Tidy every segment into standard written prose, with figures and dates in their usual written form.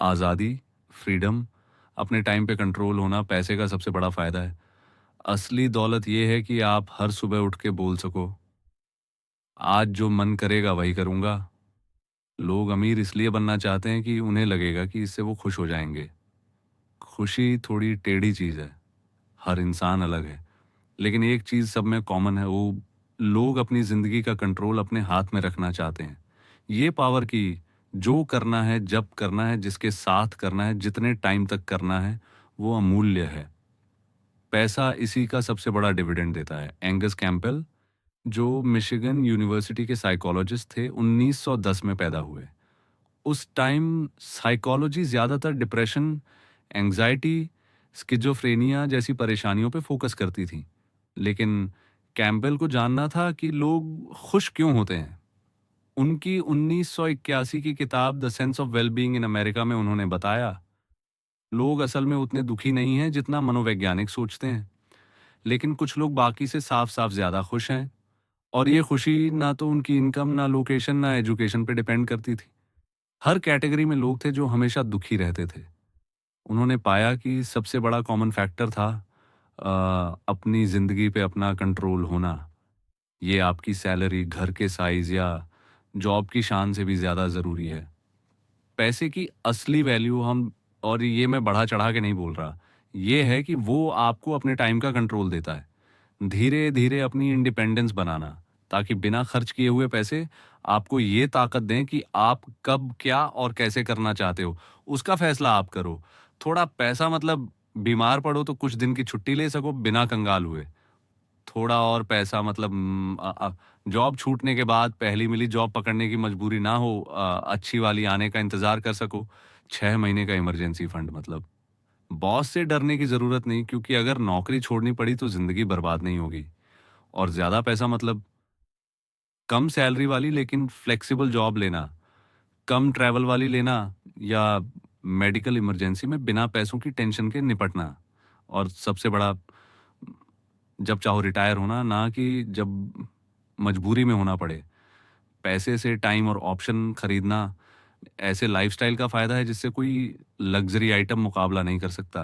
आज़ादी, फ्रीडम, अपने टाइम पे कंट्रोल होना पैसे का सबसे बड़ा फ़ायदा है। असली दौलत ये है कि आप हर सुबह उठ के बोल सको, आज जो मन करेगा वही करूँगा। लोग अमीर इसलिए बनना चाहते हैं कि उन्हें लगेगा कि इससे वो खुश हो जाएँगे। खुशी थोड़ी टेढ़ी चीज़ है, हर इंसान अलग है। लेकिन एक चीज़ सब में कॉमन है, वो लोग अपनी ज़िंदगी का कंट्रोल अपने हाथ में रखना चाहते हैं। ये पावर कि जो करना है, जब करना है, जिसके साथ करना है, जितने टाइम तक करना है, वो अमूल्य है। पैसा इसी का सबसे बड़ा डिविडेंड देता है। एंगस कैंपबेल, जो मिशिगन यूनिवर्सिटी के साइकोलॉजिस्ट थे, 1910 में पैदा हुए। उस टाइम साइकोलॉजी ज़्यादातर डिप्रेशन, एंग्जायटी, स्किज़ोफ्रेनिया जैसी परेशानियों पे फ़ोकस करती थी। लेकिन कैम्पबेल को जानना था कि लोग खुश क्यों होते हैं। उनकी 1981 की किताब the sense of well-being in America में उन्होंने बताया, लोग असल में उतने दुखी नहीं हैं जितना मनोवैज्ञानिक सोचते हैं। लेकिन कुछ लोग बाकी से साफ-साफ ज़्यादा खुश हैं और ये खुशी ना तो उनकी इनकम, ना लोकेशन, ना एजुकेशन पे डिपेंड करती थी। हर कैटेगरी में लोग थे जो हमेशा दुखी रहते थे। उन्होंने पाया कि सबसे बड़ा कॉमन फैक्टर था अपनी ज़िंदगी पे अपना कंट्रोल होना। ये आपकी सैलरी, घर के साइज़ या जॉब की शान से भी ज़्यादा ज़रूरी है। पैसे की असली वैल्यू हम और ये मैं बढ़ा-चढ़ा के नहीं बोल रहा, ये है कि वो आपको अपने टाइम का कंट्रोल देता है। धीरे-धीरे अपनी इंडिपेंडेंस बनाना, ताकि बिना खर्च किए हुए पैसे आपको ये ताकत दें कि आप कब, क्या और कैसे करना चाहते हो, उसका फैसला आप करो। थोड़ा पैसा मतलब बीमार पड़ो तो कुछ दिन की छुट्टी ले सको बिना कंगाल हुए। थोड़ा और पैसा मतलब जॉब छूटने के बाद पहली मिली जॉब पकड़ने की मजबूरी ना हो, अच्छी वाली आने का इंतज़ार कर सको। 6 महीने का इमरजेंसी फंड मतलब। बॉस से डरने की ज़रूरत नहीं, क्योंकि अगर नौकरी छोड़नी पड़ी तो ज़िंदगी बर्बाद नहीं होगी। और ज़्यादा पैसा मतलब कम सैलरी वाली लेकिन फ्लेक्सिबल जॉब लेना, कम ट्रैवल वाली लेना, या मेडिकल इमरजेंसी में बिना पैसों की टेंशन के निपटना। और सबसे बड़ा, जब चाहो रिटायर होना, ना कि जब मजबूरी में होना पड़े। पैसे से टाइम और ऑप्शन खरीदना ऐसे लाइफ़स्टाइल का फ़ायदा है जिससे कोई लग्ज़री आइटम मुकाबला नहीं कर सकता।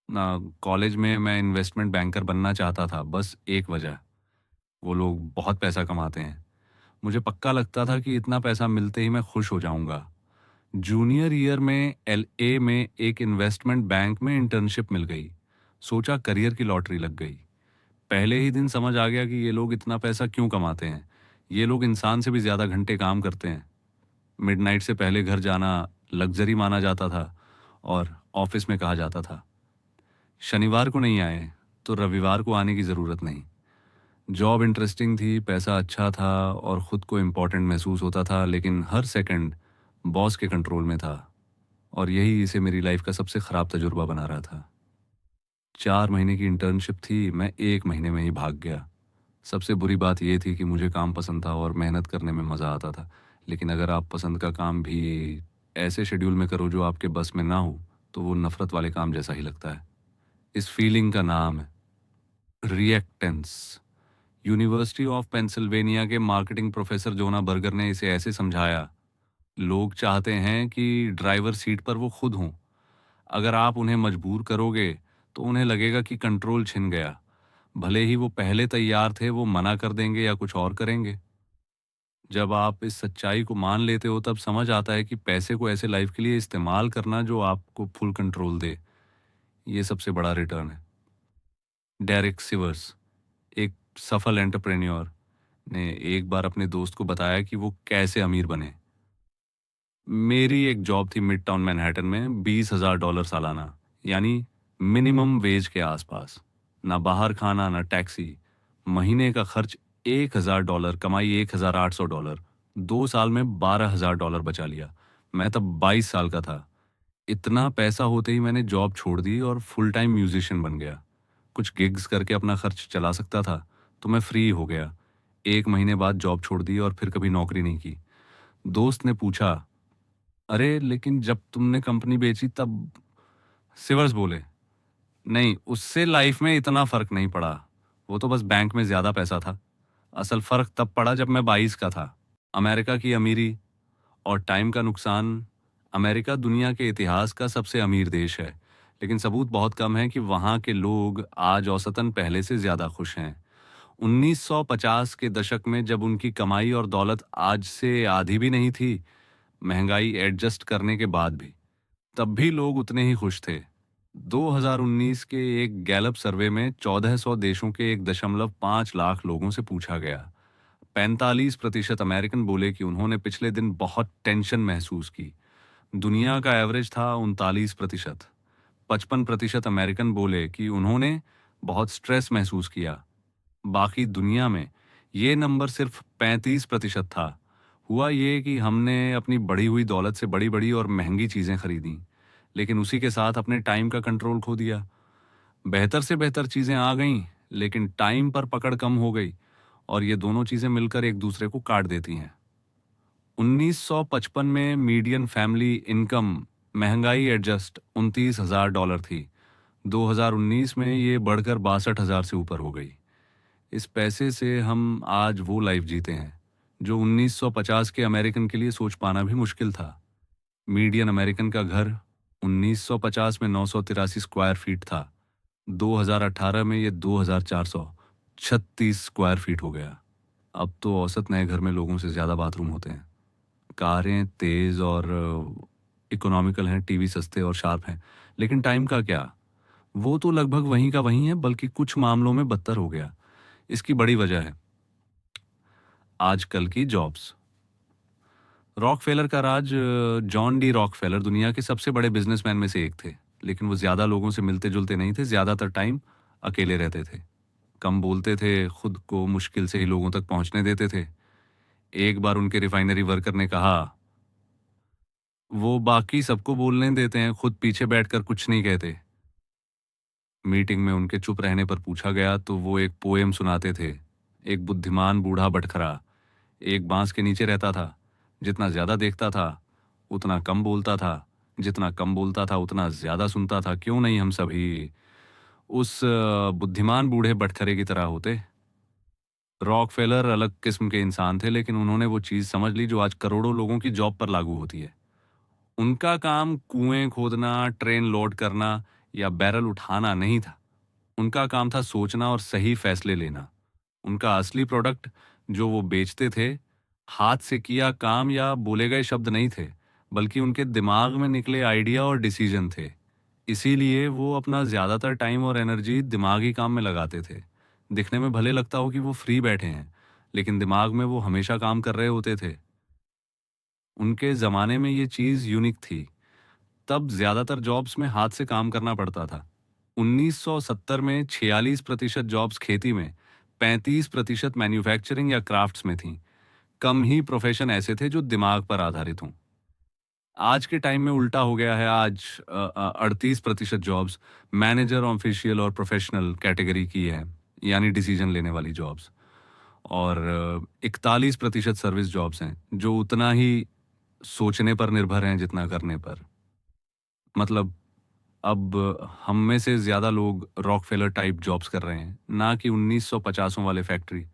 ना, कॉलेज में मैं इन्वेस्टमेंट बैंकर बनना चाहता था, बस एक वजह, वो लोग बहुत पैसा कमाते हैं। मुझे पक्का लगता था कि इतना पैसा मिलते ही मैं खुश हो जाऊँगा। जूनियर ईयर में एलए में एक इन्वेस्टमेंट बैंक में इंटर्नशिप मिल गई। सोचा करियर की लॉटरी लग गई। पहले ही दिन समझ आ गया कि ये लोग इतना पैसा क्यों कमाते हैं। ये लोग इंसान से भी ज़्यादा घंटे काम करते हैं। मिडनाइट से पहले घर जाना लग्ज़री माना जाता था और ऑफ़िस में कहा जाता था, शनिवार को नहीं आए, तो रविवार को आने की ज़रूरत नहीं। जॉब इंटरेस्टिंग थी, पैसा अच्छा था और खुद को इम्पोर्टेंट महसूस होता था, लेकिन हर सेकंड बॉस के कंट्रोल में था। और यही इसे मेरी लाइफ का सबसे ख़राब तजुर्बा बना रहा था। 4 महीने की इंटर्नशिप थी, मैं 1 महीने में ही भाग गया। सबसे बुरी बात ये थी कि मुझे काम पसंद था और मेहनत करने में मज़ा आता था। लेकिन अगर आप पसंद का काम भी ऐसे शेड्यूल में करो जो आपके बस में ना हो, तो वो नफ़रत वाले काम जैसा ही लगता है। इस फीलिंग का नाम है रिएक्टेंस। यूनिवर्सिटी ऑफ पेंसिल्वेनिया के मार्केटिंग प्रोफेसर जोना बर्गर ने इसे ऐसे समझाया, लोग चाहते हैं कि ड्राइवर सीट पर वो खुद हों। अगर आप उन्हें मजबूर करोगे तो उन्हें लगेगा कि कंट्रोल छिन गया। भले ही वो पहले तैयार थे, वो मना कर देंगे या कुछ और करेंगे। जब आप इस सच्चाई को मान लेते हो तब समझ आता है कि पैसे को ऐसे लाइफ के लिए इस्तेमाल करना जो आपको फुल कंट्रोल दे, ये सबसे बड़ा रिटर्न है। डेरिक सिवर्स, एक सफल एंटरप्रेन्योर, ने एक बार अपने दोस्त को बताया कि वो कैसे अमीर बने। मेरी एक जॉब थी मिड टाउन मैनहट्टन में, $20,000 सालाना, यानी मिनिमम वेज के आसपास। ना बाहर खाना, ना टैक्सी। महीने का खर्च $1,000, कमाई $1,800। 2 साल में $12,000 बचा लिया। मैं तब 22 साल का था। इतना पैसा होते ही मैंने जॉब छोड़ दी और फुल टाइम म्यूजिशियन बन गया। कुछ गिग्स करके अपना खर्च चला सकता था, तो मैं फ्री हो गया। 1 महीने बाद जॉब छोड़ दी और फिर कभी नौकरी नहीं की। दोस्त ने पूछा, अरे लेकिन जब तुमने कंपनी बेची तब? सिवर्स बोले, नहीं, उससे लाइफ में इतना फर्क नहीं पड़ा। वो तो बस बैंक में ज्यादा पैसा था। असल फर्क तब पड़ा जब मैं 22 का था। अमेरिका की अमीरी और टाइम का नुकसान अमेरिका दुनिया के इतिहास का सबसे अमीर देश है, लेकिन सबूत बहुत कम है कि वहाँ के लोग आज औसतन पहले से ज़्यादा खुश हैं। 1950 के दशक में जब उनकी कमाई और दौलत आज से आधी भी नहीं थी, महंगाई एडजस्ट करने के बाद भी, तब भी लोग उतने ही खुश थे। 2019 के एक गैलप सर्वे में 1400 देशों के 1.5 लाख लोगों से पूछा गया। 45% अमेरिकन बोले कि उन्होंने पिछले दिन बहुत टेंशन महसूस की। दुनिया का एवरेज था 39%। 55% अमेरिकन बोले कि उन्होंने बहुत स्ट्रेस महसूस किया। बाकी दुनिया में ये नंबर सिर्फ 35% था। हुआ ये कि हमने अपनी बढ़ी हुई दौलत से बड़ी बड़ी और महंगी चीज़ें खरीदी, लेकिन उसी के साथ अपने टाइम का कंट्रोल खो दिया। बेहतर से बेहतर चीज़ें आ गईं, लेकिन टाइम पर पकड़ कम हो गई, और ये दोनों चीज़ें मिलकर एक दूसरे को काट देती हैं। 1955 में मीडियन फैमिली इनकम महंगाई एडजस्ट $29,000 थी। 2019 में ये बढ़कर 62,000 से ऊपर हो गई। इस पैसे से हम आज वो लाइफ जीते हैं जो 1950 के अमेरिकन के लिए सोच पाना भी मुश्किल था। मीडियन अमेरिकन का घर 1950 में 983 स्क्वायर फीट था। 2018 में ये 2,436 स्क्वायर फीट हो गया। अब तो औसत नए घर में लोगों से ज़्यादा बाथरूम होते हैं। कारें तेज़ और इकोनॉमिकल हैं, टीवी सस्ते और शार्प हैं, लेकिन टाइम का क्या? वो तो लगभग वहीं का वहीं है, बल्कि कुछ मामलों में बदतर हो गया। इसकी बड़ी वजह है आजकल की जॉब्स। रॉकफेलर का राज, जॉन डी रॉकफेलर दुनिया के सबसे बड़े बिजनेसमैन में से एक थे, लेकिन वो ज़्यादा लोगों से मिलते जुलते नहीं थे। ज़्यादातर टाइम अकेले रहते थे, कम बोलते थे, खुद को मुश्किल से ही लोगों तक पहुंचने देते थे। एक बार उनके रिफाइनरी वर्कर ने कहा, वो बाकी सबको बोलने देते हैं, खुद पीछे बैठकर कुछ नहीं कहते। मीटिंग में उनके चुप रहने पर पूछा गया तो वो एक पोएम सुनाते थे। एक बुद्धिमान बूढ़ा बटखरा एक बांस के नीचे रहता था। जितना ज्यादा देखता था उतना कम बोलता था, जितना कम बोलता था उतना ज्यादा सुनता था। क्यों नहीं हम सभी उस बुद्धिमान बूढ़े बटखरे की तरह होते? रॉकफेलर अलग किस्म के इंसान थे, लेकिन उन्होंने वो चीज समझ ली जो आज करोड़ों लोगों की जॉब पर लागू होती है। उनका काम कुएं खोदना, ट्रेन लोड करना या बैरल उठाना नहीं था। उनका काम था सोचना और सही फैसले लेना। उनका असली प्रोडक्ट जो वो बेचते थे, हाथ से किया काम या बोले गए शब्द नहीं थे, बल्कि उनके दिमाग में निकले आइडिया और डिसीजन थे। इसीलिए वो अपना ज्यादातर टाइम और एनर्जी दिमागी काम में लगाते थे। दिखने में भले लगता हो कि वो फ्री बैठे हैं, लेकिन दिमाग में वो हमेशा काम कर रहे होते थे। उनके जमाने में ये चीज यूनिक थी। तब ज्यादातर जॉब्स में हाथ से काम करना पड़ता था। 1970 में 46% जॉब्स खेती में, 35% मैन्युफैक्चरिंग या क्राफ्ट्स में थीं। कम ही प्रोफेशन ऐसे थे जो दिमाग पर आधारित हों। आज के टाइम में उल्टा हो गया है। आज 38% जॉब्स मैनेजर, ऑफिशियल और प्रोफेशनल कैटेगरी की है, यानी डिसीजन लेने वाली जॉब्स। और 41% सर्विस जॉब्स हैं जो उतना ही सोचने पर निर्भर हैं जितना करने पर। मतलब अब हम में से ज़्यादा लोग रॉकफेलर टाइप जॉब्स कर रहे हैं, ना कि 1950 वाले फैक्ट्री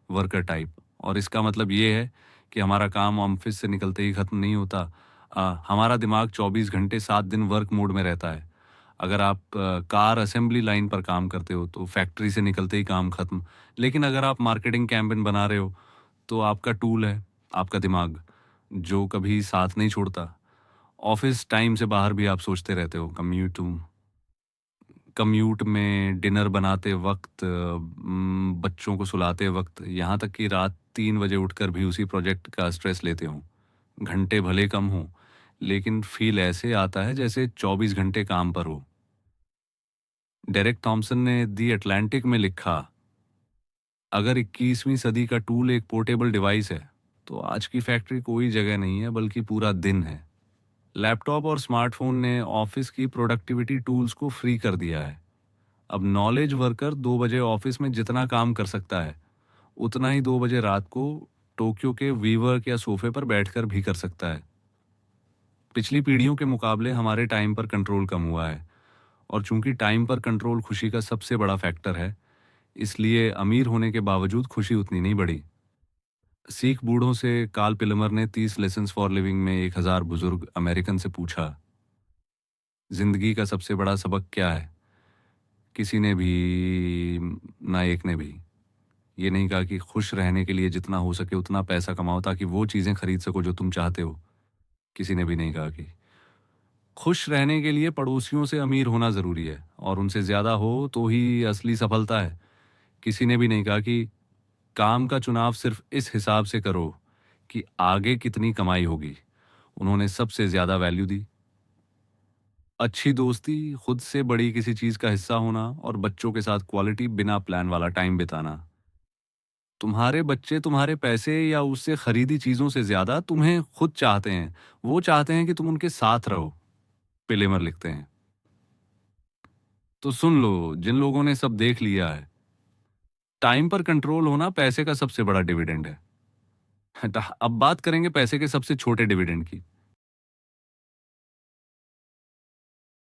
वर्कर टाइप। और इसका मतलब ये है कि हमारा काम ऑफिस से निकलते ही ख़त्म नहीं होता। हमारा दिमाग 24 घंटे 7 दिन वर्क मोड में रहता है। अगर आप कार असेंबली लाइन पर काम करते हो तो फैक्ट्री से निकलते ही काम ख़त्म। लेकिन अगर आप मार्केटिंग कैंपेन बना रहे हो तो आपका टूल है आपका दिमाग, जो कभी साथ नहीं छोड़ता। ऑफिस टाइम से बाहर भी आप सोचते रहते हो। कम्यूट में, डिनर बनाते वक्त, बच्चों को सुलाते वक्त, यहाँ तक कि रात 3 बजे उठकर भी उसी प्रोजेक्ट का स्ट्रेस लेते हो। घंटे भले कम हो, लेकिन फील ऐसे आता है जैसे 24 घंटे काम पर हो। डेरेक थॉमसन ने दी अटलांटिक में लिखा, अगर 21वीं सदी का टूल एक पोर्टेबल डिवाइस है तो आज की फैक्ट्री कोई जगह नहीं है, बल्कि पूरा दिन है। लैपटॉप और स्मार्टफोन ने ऑफिस की प्रोडक्टिविटी टूल्स को फ्री कर दिया है। अब नॉलेज वर्कर 2 बजे ऑफिस में जितना काम कर सकता है, उतना ही 2 बजे रात को टोक्यो के वीवर्क या सोफे पर बैठकर भी कर सकता है। पिछली पीढ़ियों के मुकाबले हमारे टाइम पर कंट्रोल कम हुआ है, और चूंकि टाइम पर कंट्रोल खुशी का सबसे बड़ा फैक्टर है, इसलिए अमीर होने के बावजूद खुशी उतनी नहीं बढ़ी। सीख बूढ़ों से कार्ल पिलमर ने 30 लेसन्स फॉर लिविंग में 1000 बुजुर्ग अमेरिकन से पूछा, जिंदगी का सबसे बड़ा सबक क्या है? किसी ने भी, ना एक ने भी, ये नहीं कहा कि खुश रहने के लिए जितना हो सके उतना पैसा कमाओ ताकि वो चीजें खरीद सको जो तुम चाहते हो। किसी ने भी नहीं कहा कि खुश रहने के लिए पड़ोसियों से अमीर होना जरूरी है और उनसे ज्यादा हो तो ही असली सफलता है। किसी ने भी नहीं कहा कि काम का चुनाव सिर्फ इस हिसाब से करो कि आगे कितनी कमाई होगी। उन्होंने सबसे ज्यादा वैल्यू दी अच्छी दोस्ती, खुद से बड़ी किसी चीज का हिस्सा होना और बच्चों के साथ क्वालिटी बिना प्लान वाला टाइम बिताना। तुम्हारे बच्चे तुम्हारे पैसे या उससे खरीदी चीजों से ज्यादा तुम्हें खुद चाहते हैं। वो चाहते हैं कि तुम उनके साथ रहो। पिलेमर लिखते हैं। तो सुन लो, जिन लोगों ने सब देख लिया है, टाइम पर कंट्रोल होना पैसे का सबसे बड़ा डिविडेंड है। अब बात करेंगे पैसे के सबसे छोटे डिविडेंड की।